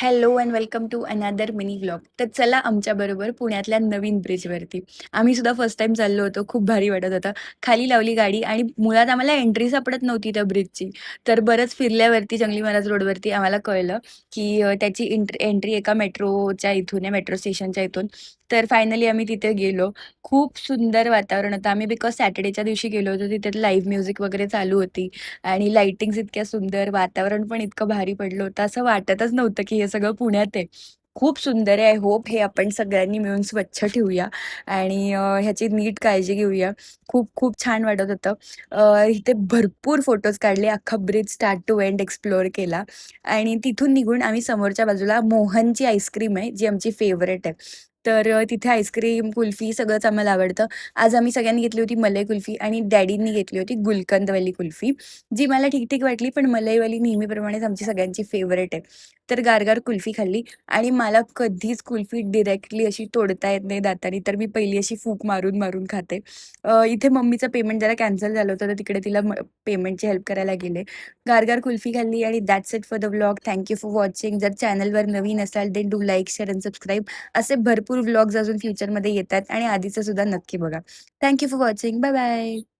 Hello and welcome to another mini vlog. तर चला आमच्याबरोबर पुण्यातल्या नवीन ब्रिजवरती. आम्ही सुद्धा फर्स्ट टाईम चाललो होतो. खूप भारी वाटत होतं. खाली लावली गाडी आणि मुळात आम्हाला एंट्री सापडत नव्हती त्या ब्रिजची. तर बरंच फिरल्यावरती जंगली महाराज रोडवरती आम्हाला कळलं, की त्याची एंट्री एका मेट्रोच्या इथून आहे, मेट्रो स्टेशनच्या इथून. तर फायनली आम्ही तिथे गेलो. खूप सुंदर वातावरण होतं. आम्ही बिकॉज सॅटर्डेच्या दिवशी गेलो होतो. तिथे लाईव्ह म्युझिक वगैरे चालू होती आणि लाइटिंग्स इतक्या सुंदर, वातावरण पण इतकं भारी पडलं होतं. असं वाटतच नव्हतं, की हे सगळं पुण्यात आहे. खूप सुंदर आहे. आय होप हे आपण सगळ्यांनी मिळून स्वच्छ ठेवूया आणि ह्याची नीट काळजी घेऊया. खूप खूप छान वाटत होतं. इथे भरपूर फोटोज काढले. अख्खा bridge start to end explore केला आणि तिथून निघून आम्ही समोरच्या बाजूला मोहनची आईस्क्रीम आहे, जी आमची फेव्हरेट आहे. तर तिथे आईस्क्रीम, कुल्फी सगळंच आम्हाला आवडतं. आज आम्ही सगळ्यांनी घेतली होती मलाई कुल्फी आणि डॅडींनी घेतली होती गुलकंदवाली कुल्फी. जी मला ठीक-ठीक वाटली, पण मलईवाली नेहमीप्रमाणेच आमची सगळ्यांची फेव्हरेट आहे. तर गार-गार कुल्फी खाल्ली आणि मला कधीच कुल्फी डायरेक्टली अशी तोडता येत नाही दातानी, तर मी पहिली अशी फूक मारून-मारून खाते. इथे मम्मीचं पेमेंट जरा कॅन्सल झालं होतं, तर तिकडे तिला पेमेंटची हेल्प करायला गेले. गार कुल्फी खाल्ली आणि that's it for the vlog. Thank you for watching. जर चॅनलवर नवीन असाल, then do like, share and subscribe. असे भरपूर व्लॉग्स अजून फ्युचरमध्ये येतात आणि आधीचं सुद्धा नक्की बघा. Thank you for watching. Bye bye.